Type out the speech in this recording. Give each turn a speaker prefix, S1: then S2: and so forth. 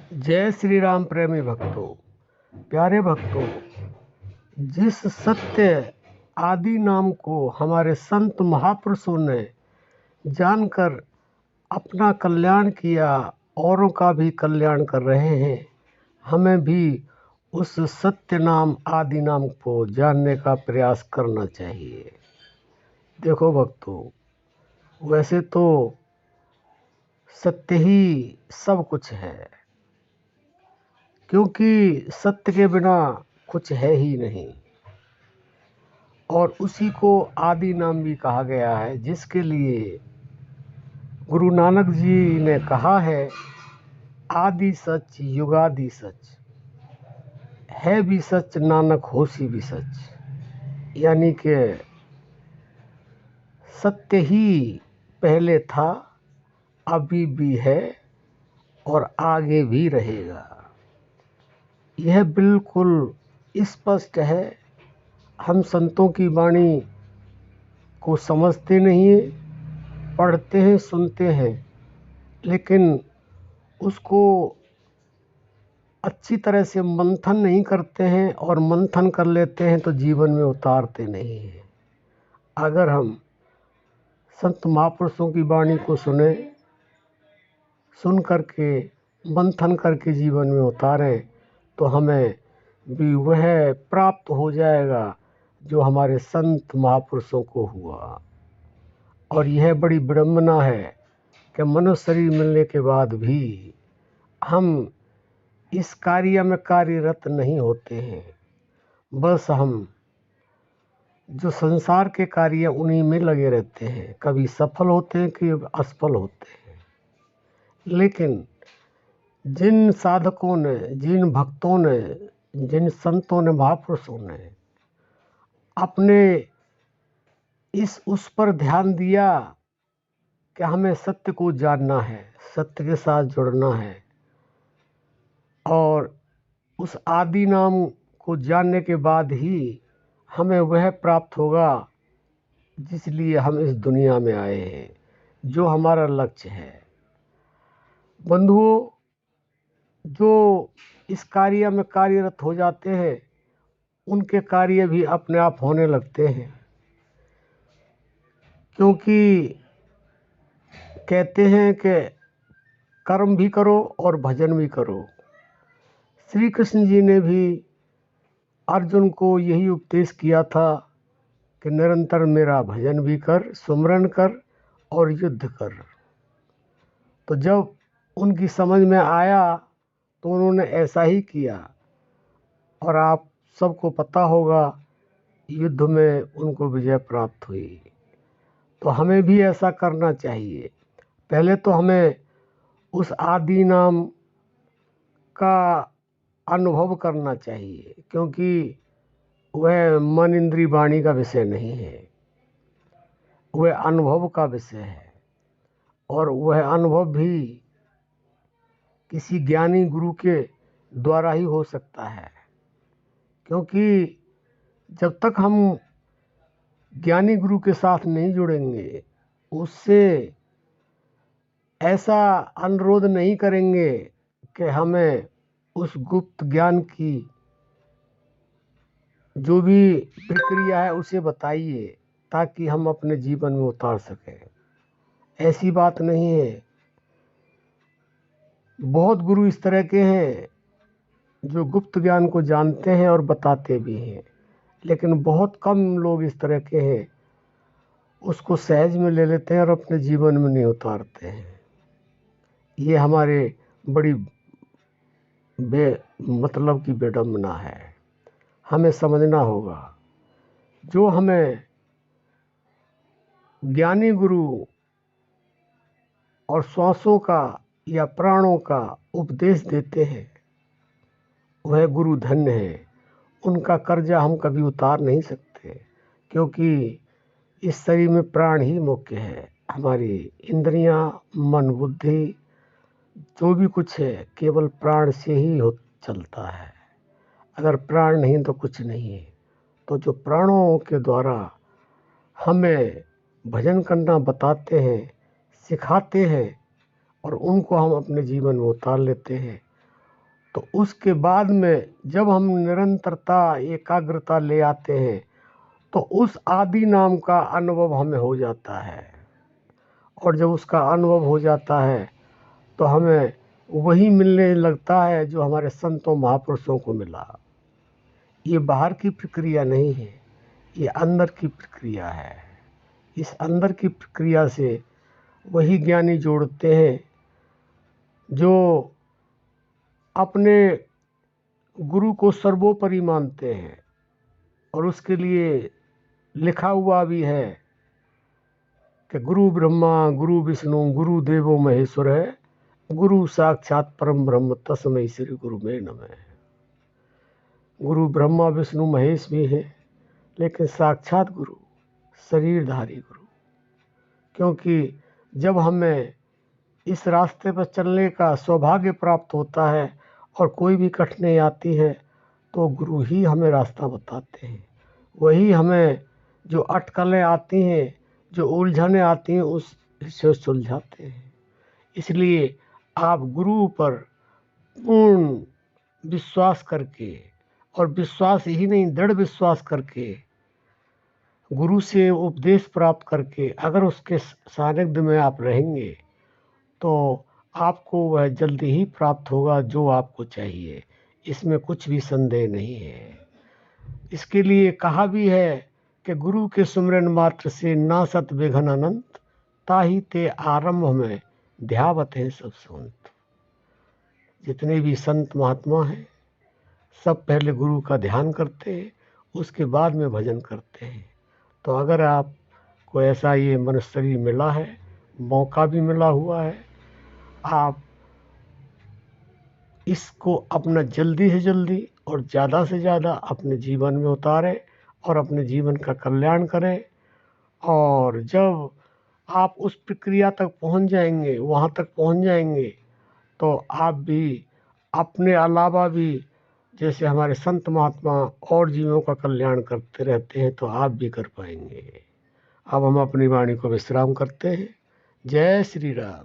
S1: जय श्री राम प्रेमी भक्तों, प्यारे भक्तों। जिस सत्य आदि नाम को हमारे संत महापुरुषों ने जानकर अपना कल्याण किया, औरों का भी कल्याण कर रहे हैं, हमें भी उस सत्य नाम आदि नाम को जानने का प्रयास करना चाहिए। देखो भक्तों, वैसे तो सत्य ही सब कुछ है, क्योंकि सत्य के बिना कुछ है ही नहीं। और उसी को आदि नाम भी कहा गया है, जिसके लिए गुरु नानक जी ने कहा है, आदि सच युगादि सच है भी सच, नानक होसी भी सच। यानी कि सत्य ही पहले था, अभी भी है और आगे भी रहेगा। यह बिल्कुल स्पष्ट है। हम संतों की वाणी को समझते नहीं है, पढ़ते हैं, सुनते हैं, लेकिन उसको अच्छी तरह से मंथन नहीं करते हैं, और मंथन कर लेते हैं तो जीवन में उतारते नहीं हैं। अगर हम संत महापुरुषों की वाणी को सुन करके मंथन करके जीवन में उतारें तो हमें भी वह प्राप्त हो जाएगा जो हमारे संत महापुरुषों को हुआ। और यह बड़ी विडंबना है कि मनुष्य शरीर मिलने के बाद भी हम इस कार्य में कार्यरत नहीं होते हैं। बस हम जो संसार के कार्य उन्हीं में लगे रहते हैं, कभी सफल होते हैं कि असफल होते हैं। लेकिन जिन साधकों ने, जिन भक्तों ने, जिन संतों ने, महापुरुषों ने अपने उस पर ध्यान दिया कि हमें सत्य को जानना है, सत्य के साथ जुड़ना है, और उस आदि नाम को जानने के बाद ही हमें वह प्राप्त होगा जिसलिए हम इस दुनिया में आए हैं, जो हमारा लक्ष्य है। बंधुओं, जो इस कार्य में कार्यरत हो जाते हैं, उनके कार्य भी अपने आप होने लगते हैं, क्योंकि कहते हैं कि कर्म भी करो और भजन भी करो। श्री कृष्ण जी ने भी अर्जुन को यही उपदेश किया था कि निरंतर मेरा भजन भी कर, सुमरन कर और युद्ध कर। तो जब उनकी समझ में आया तो उन्होंने ऐसा ही किया, और आप सबको पता होगा युद्ध में उनको विजय प्राप्त हुई। तो हमें भी ऐसा करना चाहिए। पहले तो हमें उस आदि नाम का अनुभव करना चाहिए, क्योंकि वह मन इंद्री वाणी का विषय नहीं है, वह अनुभव का विषय है। और वह अनुभव भी किसी ज्ञानी गुरु के द्वारा ही हो सकता है, क्योंकि जब तक हम ज्ञानी गुरु के साथ नहीं जुड़ेंगे, उससे ऐसा अनुरोध नहीं करेंगे कि हमें उस गुप्त ज्ञान की जो भी प्रक्रिया है उसे बताइए, ताकि हम अपने जीवन में उतार सकें। ऐसी बात नहीं है। बहुत गुरु इस तरह के हैं जो गुप्त ज्ञान को जानते हैं और बताते भी हैं, लेकिन बहुत कम लोग इस तरह के हैं, उसको सहज में ले लेते हैं और अपने जीवन में नहीं उतारते हैं। ये हमारे बड़ी मतलब की विडंबना है। हमें समझना होगा, जो हमें ज्ञानी गुरु और श्वासों का या प्राणों का उपदेश देते हैं, वह गुरु धन्य है। उनका कर्जा हम कभी उतार नहीं सकते, क्योंकि इस शरीर में प्राण ही मुख्य है। हमारी इंद्रियां, मन, बुद्धि, जो भी कुछ है केवल प्राण से ही चलता है। अगर प्राण नहीं तो कुछ नहीं है। तो जो प्राणों के द्वारा हमें भजन करना बताते हैं, सिखाते हैं, और उनको हम अपने जीवन में उतार लेते हैं, तो उसके बाद में जब हम निरंतरता एकाग्रता ले आते हैं तो उस आदि नाम का अनुभव हमें हो जाता है। और जब उसका अनुभव हो जाता है तो हमें वही मिलने लगता है जो हमारे संतों महापुरुषों को मिला। ये बाहर की प्रक्रिया नहीं है, ये अंदर की प्रक्रिया है। इस अंदर की प्रक्रिया से वही ज्ञानी जोड़ते हैं जो अपने गुरु को सर्वोपरि मानते हैं। और उसके लिए लिखा हुआ भी है कि गुरु ब्रह्मा गुरु विष्णु गुरु देवो महेश्वर है, गुरु साक्षात परम ब्रह्म तस्मै श्री गुरु में नमः। गुरु ब्रह्मा विष्णु महेश भी है, लेकिन साक्षात गुरु शरीरधारी गुरु। क्योंकि जब हमें इस रास्ते पर चलने का सौभाग्य प्राप्त होता है और कोई भी कठिनाई आती है तो गुरु ही हमें रास्ता बताते हैं। वही हमें जो अटकलें आती हैं, जो उलझनें आती हैं, उससे सुलझाते हैं। इसलिए आप गुरु पर पूर्ण विश्वास करके, और विश्वास ही नहीं दृढ़ विश्वास करके, गुरु से उपदेश प्राप्त करके अगर उसके सानिध्य में आप रहेंगे तो आपको वह जल्दी ही प्राप्त होगा जो आपको चाहिए। इसमें कुछ भी संदेह नहीं है। इसके लिए कहा भी है कि गुरु के सुमिरन मात्र से नासत विघ्न अनंत, ताहि ते आरंभ में ध्यावत हैं सब संत। जितने भी संत महात्मा हैं सब पहले गुरु का ध्यान करते हैं, उसके बाद में भजन करते हैं। तो अगर आपको ऐसा ये मनुष्य शरीर मिला है, मौका भी मिला हुआ है, आप इसको अपना जल्दी से जल्दी और ज़्यादा से ज़्यादा अपने जीवन में उतारें और अपने जीवन का कल्याण करें। और जब आप उस प्रक्रिया तक पहुंच जाएंगे, वहां तक पहुंच जाएंगे, तो आप भी अपने अलावा भी जैसे हमारे संत महात्मा और जीवों का कल्याण करते रहते हैं तो आप भी कर पाएंगे। अब हम अपनी वाणी को विश्राम करते हैं। जय श्री राम।